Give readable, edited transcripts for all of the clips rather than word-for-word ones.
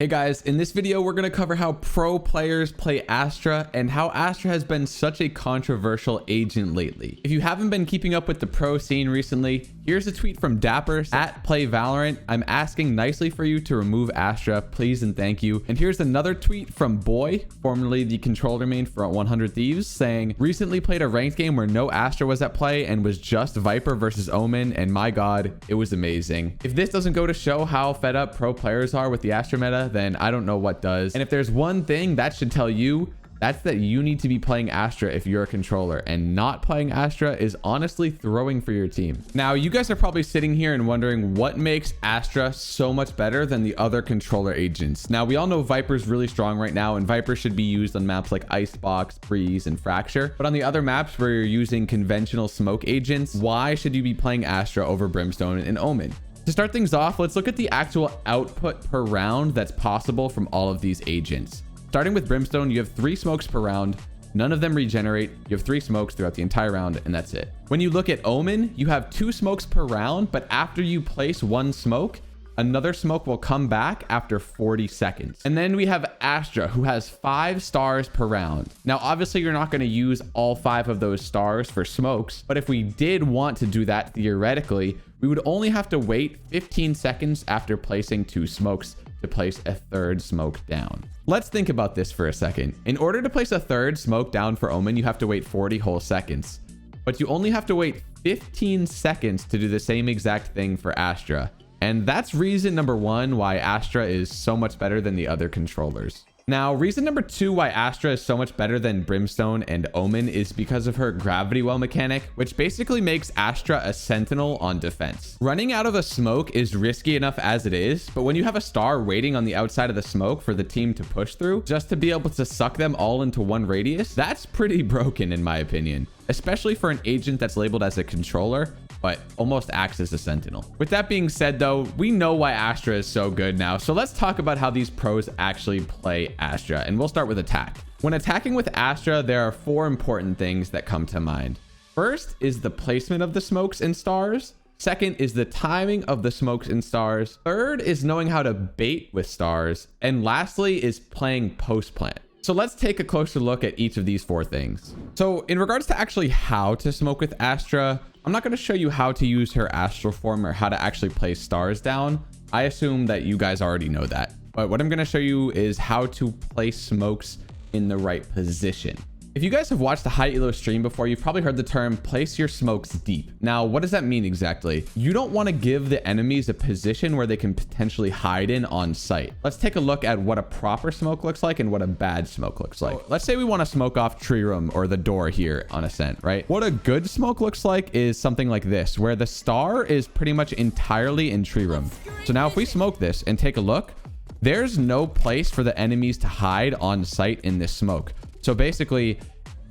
Hey guys, in this video, we're going to cover how pro players play Astra and how Astra has been such a controversial agent lately. If you haven't been keeping up with the pro scene recently, here's a tweet from Dapper at Play Valorant. I'm asking nicely for you to remove Astra, please and thank you. And here's another tweet from Boy, formerly the controller main for 100 Thieves, saying, recently played a ranked game where no Astra was at play and was just Viper versus Omen, and my god, it was amazing. If this doesn't go to show how fed up pro players are with the Astra meta, then I don't know what does. And if there's one thing that should tell you, that's that you need to be playing Astra if you're a controller, and not playing Astra is honestly throwing for your team. Now, you guys are probably sitting here and wondering what makes Astra so much better than the other controller agents. Now, we all know Viper's really strong right now, and Viper should be used on maps like Icebox, Freeze, and Fracture. But on the other maps where you're using conventional smoke agents, why should you be playing Astra over Brimstone and Omen? To start things off, let's look at the actual output per round that's possible from all of these agents. Starting with Brimstone, you have 3 smokes per round. None of them regenerate. You have 3 smokes throughout the entire round, and that's it. When you look at Omen, you have 2 smokes per round, but after you place 1 smoke, another smoke will come back after 40 seconds. And then we have Astra, who has 5 stars per round. Now, obviously, you're not going to use all 5 of those stars for smokes, but if we did want to do that theoretically, we would only have to wait 15 seconds after placing 2 smokes to place a 3rd smoke down. Let's think about this for a second. In order to place a 3rd smoke down for Omen, you have to wait 40 whole seconds, but you only have to wait 15 seconds to do the same exact thing for Astra. And that's reason number 1 why Astra is so much better than the other controllers. Now, reason number 2 why Astra is so much better than Brimstone and Omen is because of her gravity well mechanic, which basically makes Astra a sentinel on defense. Running out of a smoke is risky enough as it is, but when you have a star waiting on the outside of the smoke for the team to push through, just to be able to suck them all into one radius, that's pretty broken in my opinion, especially for an agent that's labeled as a controller, but almost acts as a sentinel. With that being said though, we know why Astra is so good now, so let's talk about how these pros actually play Astra, and we'll start with attack. When attacking with Astra, there are 4 important things that come to mind. First is the placement of the smokes and stars. Second is the timing of the smokes and stars. Third is knowing how to bait with stars. And lastly is playing post plant. So let's take a closer look at each of these 4 things. So in regards to actually how to smoke with Astra, I'm not going to show you how to use her astral form or how to actually place stars down. I assume that you guys already know that. But what I'm going to show you is how to place smokes in the right position. If you guys have watched the high elo stream before, you've probably heard the term place your smokes deep. Now, what does that mean exactly? You don't want to give the enemies a position where they can potentially hide in on site. Let's take a look at what a proper smoke looks like and what a bad smoke looks like. Let's say we want to smoke off tree room or the door here on Ascent, right? What a good smoke looks like is something like this, where the star is pretty much entirely in tree room. So now if we smoke this and take a look, there's no place for the enemies to hide on site in this smoke. So basically,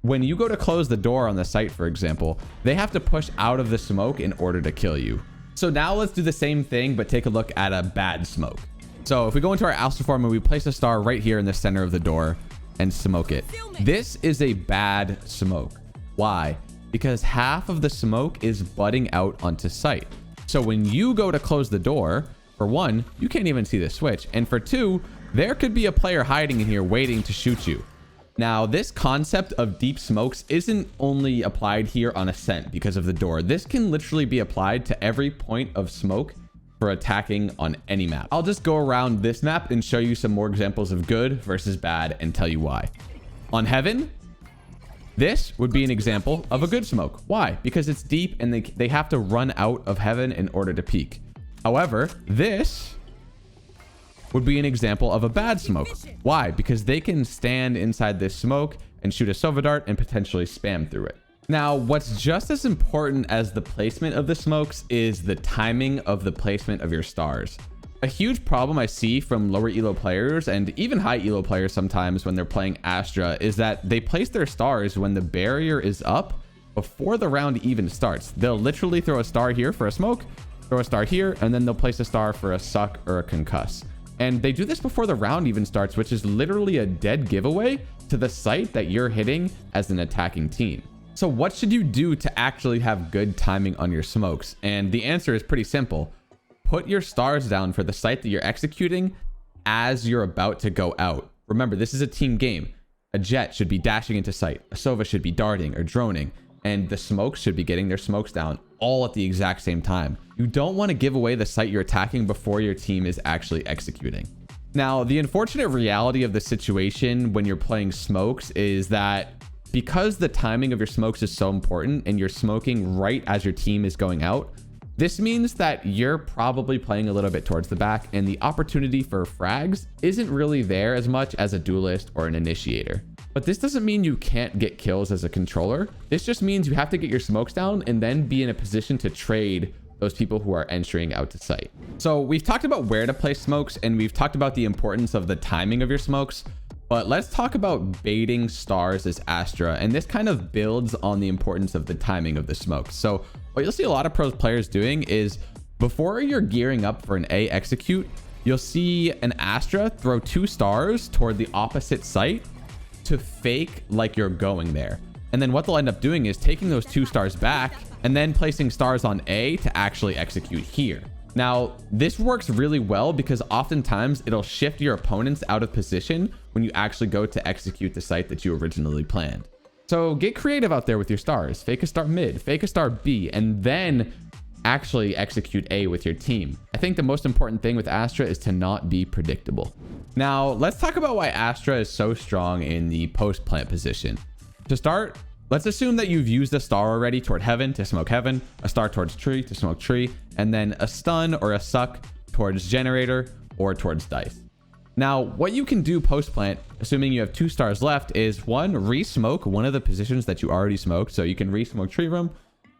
when you go to close the door on the site, for example, they have to push out of the smoke in order to kill you. So now let's do the same thing, but take a look at a bad smoke. So if we go into our Astra form and we place a star right here in the center of the door and smoke it, this is a bad smoke. Why? Because half of the smoke is butting out onto site. So when you go to close the door, for 1, you can't even see the switch. And for 2, there could be a player hiding in here waiting to shoot you. Now, this concept of deep smokes isn't only applied here on Ascent because of the door. This can literally be applied to every point of smoke for attacking on any map. I'll just go around this map and show you some more examples of good versus bad and tell you why. On Heaven, this would be an example of a good smoke. Why? Because it's deep and they have to run out of Heaven in order to peek. However, this would be an example of a bad smoke. Why? Because they can stand inside this smoke and shoot a Sova dart and potentially spam through it. Now, what's just as important as the placement of the smokes is the timing of the placement of your stars. A huge problem I see from lower elo players and even high elo players sometimes when they're playing Astra is that they place their stars when the barrier is up before the round even starts. They'll literally throw a star here for a smoke, throw a star here, and then they'll place a star for a suck or a concuss. And they do this before the round even starts, which is literally a dead giveaway to the site that you're hitting as an attacking team. So what should you do to actually have good timing on your smokes? And the answer is pretty simple. Put your stars down for the site that you're executing as you're about to go out. Remember, this is a team game. A jet should be dashing into sight. A Sova should be darting or droning. And the smokes should be getting their smokes down all at the exact same time. You don't want to give away the site you're attacking before your team is actually executing. Now, the unfortunate reality of the situation when you're playing smokes is that because the timing of your smokes is so important and you're smoking right as your team is going out, this means that you're probably playing a little bit towards the back and the opportunity for frags isn't really there as much as a duelist or an initiator. But this doesn't mean you can't get kills as a controller. This just means you have to get your smokes down and then be in a position to trade those people who are entering out to site. So we've talked about where to place smokes and we've talked about the importance of the timing of your smokes, but let's talk about baiting stars as Astra. And this kind of builds on the importance of the timing of the smokes. So what you'll see a lot of pro players doing is before you're gearing up for an A execute, you'll see an Astra throw 2 stars toward the opposite site to fake like you're going there. And then what they'll end up doing is taking those 2 stars back and then placing stars on A to actually execute here. Now, this works really well because oftentimes it'll shift your opponents out of position when you actually go to execute the site that you originally planned. So get creative out there with your stars. Fake a star mid, fake a star B, and then actually execute A with your team. I think the most important thing with Astra is to not be predictable. Now, let's talk about why Astra is so strong in the post plant position. To start, let's assume that you've used a star already toward heaven to smoke heaven, a star towards tree to smoke tree, and then a stun or a suck towards generator or towards dice. Now, what you can do post plant, assuming you have 2 stars left, is 1, re-smoke one of the positions that you already smoked. So you can re-smoke tree room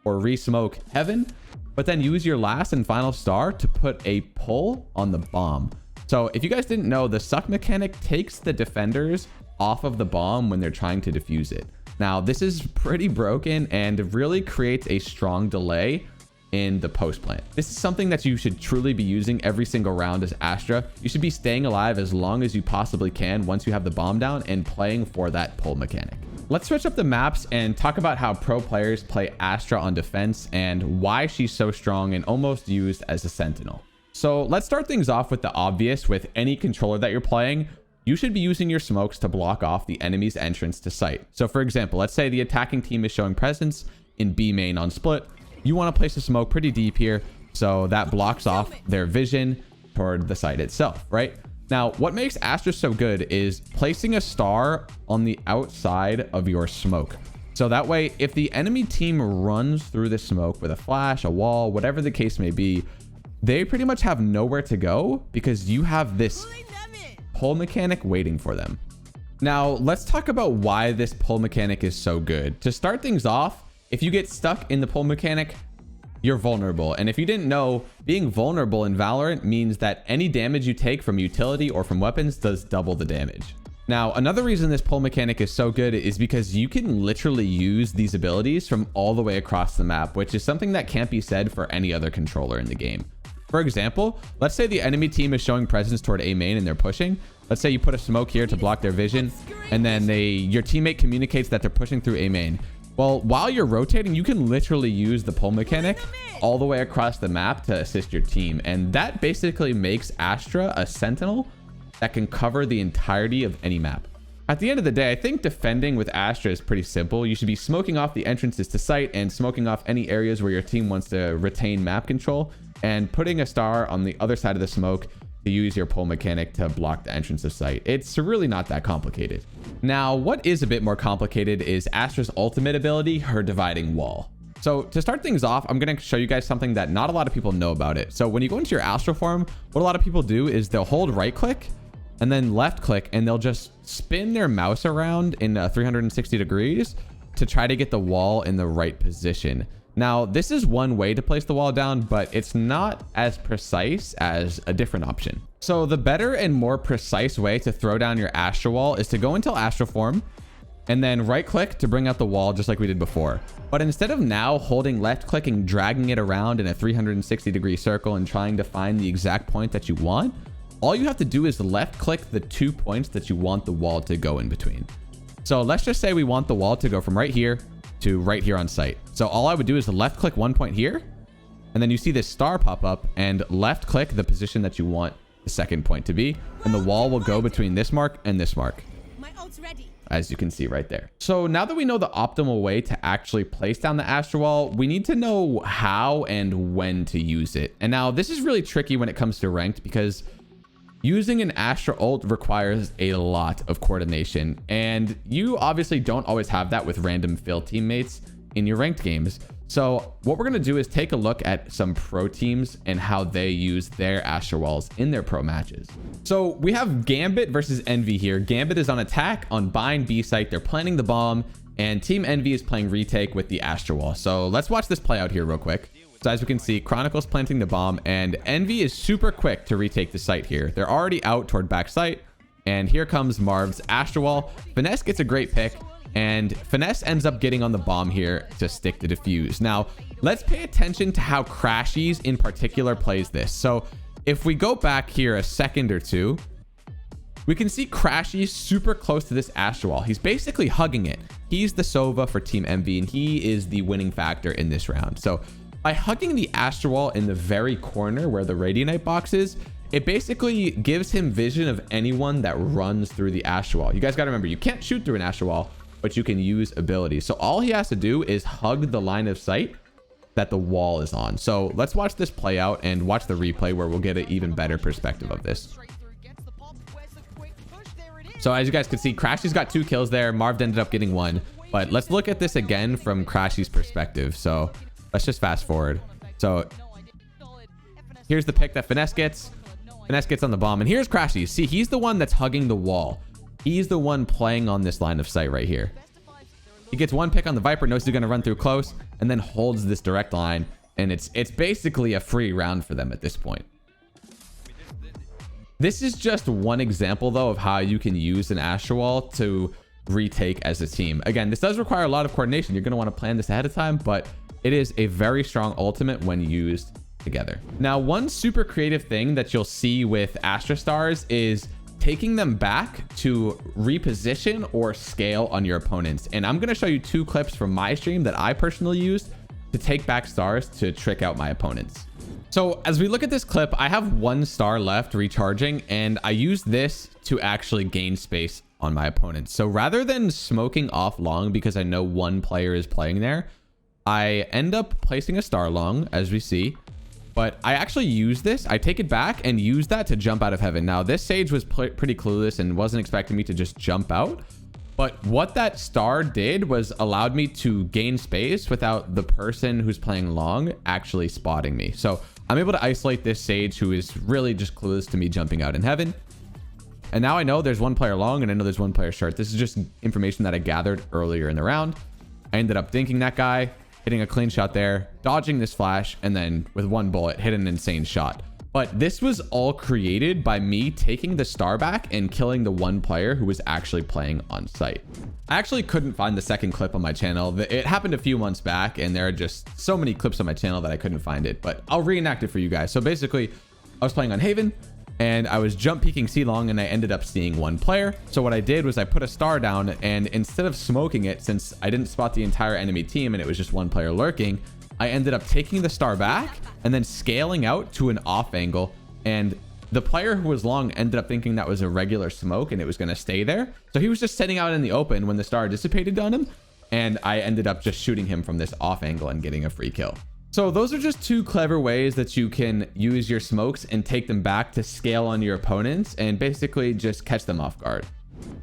or re-smoke heaven, but then use your last and final star to put a pull on the bomb. So if you guys didn't know, the suck mechanic takes the defenders off of the bomb when they're trying to defuse it. Now, this is pretty broken and really creates a strong delay in the post plant. This is something that you should truly be using every single round as Astra. You should be staying alive as long as you possibly can once you have the bomb down and playing for that pull mechanic. Let's switch up the maps and talk about how pro players play Astra on defense and why she's so strong and almost used as a sentinel. So let's start things off with the obvious. With any controller that you're playing, you should be using your smokes to block off the enemy's entrance to site. So for example, let's say the attacking team is showing presence in B main on split. You want to place a smoke pretty deep here, so that blocks off their vision toward the site itself, right? Now, what makes Astra so good is placing a star on the outside of your smoke. So that way, if the enemy team runs through the smoke with a flash, a wall, whatever the case may be, they pretty much have nowhere to go because you have this pull mechanic waiting for them. Now, let's talk about why this pull mechanic is so good. To start things off, if you get stuck in the pull mechanic, you're vulnerable. And if you didn't know, being vulnerable in Valorant means that any damage you take from utility or from weapons does double the damage. Now, another reason this pull mechanic is so good is because you can literally use these abilities from all the way across the map, which is something that can't be said for any other controller in the game. For example, let's say the enemy team is showing presence toward A main and they're pushing. Let's say you put a smoke here to block their vision, and then your teammate communicates that they're pushing through A main. Well, while you're rotating, you can literally use the pull mechanic all the way across the map to assist your team. And that basically makes Astra a sentinel that can cover the entirety of any map. At the end of the day, I think defending with Astra is pretty simple. You should be smoking off the entrances to site and smoking off any areas where your team wants to retain map control, and putting a star on the other side of the smoke to use your pull mechanic to block the entrance of site. It's really not that complicated. Now, what is a bit more complicated is Astra's ultimate ability, her dividing wall. So to start things off, I'm going to show you guys something that not a lot of people know about it. So when you go into your Astra form, what a lot of people do is they'll hold right click and then left click, and they'll just spin their mouse around in 360 degrees to try to get the wall in the right position. Now, this is one way to place the wall down, but it's not as precise as a different option. So the better and more precise way to throw down your Astra wall is to go into Astra form and then right click to bring out the wall just like we did before. But instead of now holding left click and dragging it around in a 360 degree circle and trying to find the exact point that you want, all you have to do is left click the 2 points that you want the wall to go in between. So let's just say we want the wall to go from right here to right here on site. So all I would do is left click 1 point here, and then you see this star pop up, and left click the position that you want the second point to be. And the wall will go between this mark and this mark, My ult's ready. as you can see right there. So now that we know the optimal way to actually place down the Astra wall, we need to know how and when to use it. And now this is really tricky when it comes to ranked, because using an Astra ult requires a lot of coordination, and you obviously don't always have that with random fill teammates in your ranked games. So what we're going to do is take a look at some pro teams and how they use their Astra walls in their pro matches. So we have Gambit versus Envy here. Gambit is on attack on bind B site. They're planting the bomb, and Team Envy is playing retake with the Astra wall. So let's watch this play out here real quick. So as we can see, Chronicle's planting the bomb, and Envy is super quick to retake the site here. They're already out toward back site, and here comes Marv's Astra wall. Finesse gets a great pick, and Finesse ends up getting on the bomb here to stick the defuse. Now, let's pay attention to how Crashies in particular plays this. So if we go back here a second or two, we can see Crashies super close to this Astra wall. He's basically hugging it. He's the Sova for Team Envy, and he is the winning factor in this round. So by hugging the Astra wall in the very corner where the Radianite box is, it basically gives him vision of anyone that runs through the Astra wall. You guys got to remember, you can't shoot through an Astra wall, but you can use abilities. So all he has to do is hug the line of sight that the wall is on. So let's watch this play out and watch the replay where we'll get an even better perspective of this. So as you guys can see, Crashy's got 2 kills there. Marv ended up getting 1. But let's look at this again from Crashy's perspective. So let's just fast forward. So here's the pick that Finesse gets. Finesse gets on the bomb. And here's Crashy. See, he's the one that's hugging the wall. He's the one playing on this line of sight right here. He gets 1 pick on the Viper, knows he's going to run through close, and then holds this direct line. And it's basically a free round for them at this point. This is just one example, though, of how you can use an Astra wall to retake as a team. Again, this does require a lot of coordination. You're going to want to plan this ahead of time, but it is a very strong ultimate when used together. Now, one super creative thing that you'll see with Astra stars is taking them back to reposition or scale on your opponents. And I'm going to show you 2 clips from my stream that I personally used to take back stars to trick out my opponents. So as we look at this clip, I have 1 star left recharging, and I use this to actually gain space on my opponents. So rather than smoking off long because I know 1 player is playing there, I end up placing a star long, as we see. But I actually use this. I take it back and use that to jump out of heaven. Now, this Sage was pretty clueless and wasn't expecting me to just jump out. But what that star did was allowed me to gain space without the person who's playing long actually spotting me. So I'm able to isolate this Sage who is really just clueless to me jumping out in heaven. And now I know there's 1 player long and I know there's 1 player short. This is just information that I gathered earlier in the round. I ended up dinking that guy, hitting a clean shot there, dodging this flash, and then with 1 bullet, hit an insane shot. But this was all created by me taking the star back and killing the 1 player who was actually playing on site. I actually couldn't find the second clip on my channel. It happened a few months back, and there are just so many clips on my channel that I couldn't find it, but I'll reenact it for you guys. So basically, I was playing on Haven, and I was jump peeking C-long, and I ended up seeing 1 player. So what I did was I put a star down, and instead of smoking it, since I didn't spot the entire enemy team and it was just 1 player lurking, I ended up taking the star back and then scaling out to an off angle. And the player who was long ended up thinking that was a regular smoke and it was going to stay there. So he was just sitting out in the open when the star dissipated on him. And I ended up just shooting him from this off angle and getting a free kill. So those are just 2 clever ways that you can use your smokes and take them back to scale on your opponents and basically just catch them off guard.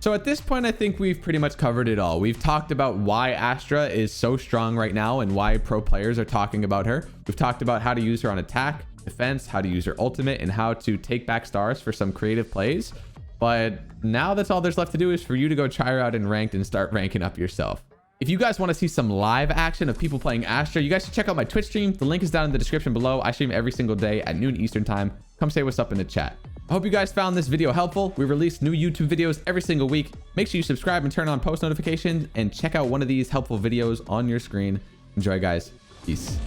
So at this point, I think we've pretty much covered it all. We've talked about why Astra is so strong right now and why pro players are talking about her. We've talked about how to use her on attack, defense, how to use her ultimate, and how to take back stars for some creative plays. But now that's all there's left to do is for you to go try her out in ranked and start ranking up yourself. If you guys want to see some live action of people playing Astra, you guys should check out my Twitch stream. The link is down in the description below. I stream every single day at noon Eastern time. Come say what's up in the chat. I hope you guys found this video helpful. We release new YouTube videos every single week. Make sure you subscribe and turn on post notifications and check out one of these helpful videos on your screen. Enjoy, guys. Peace.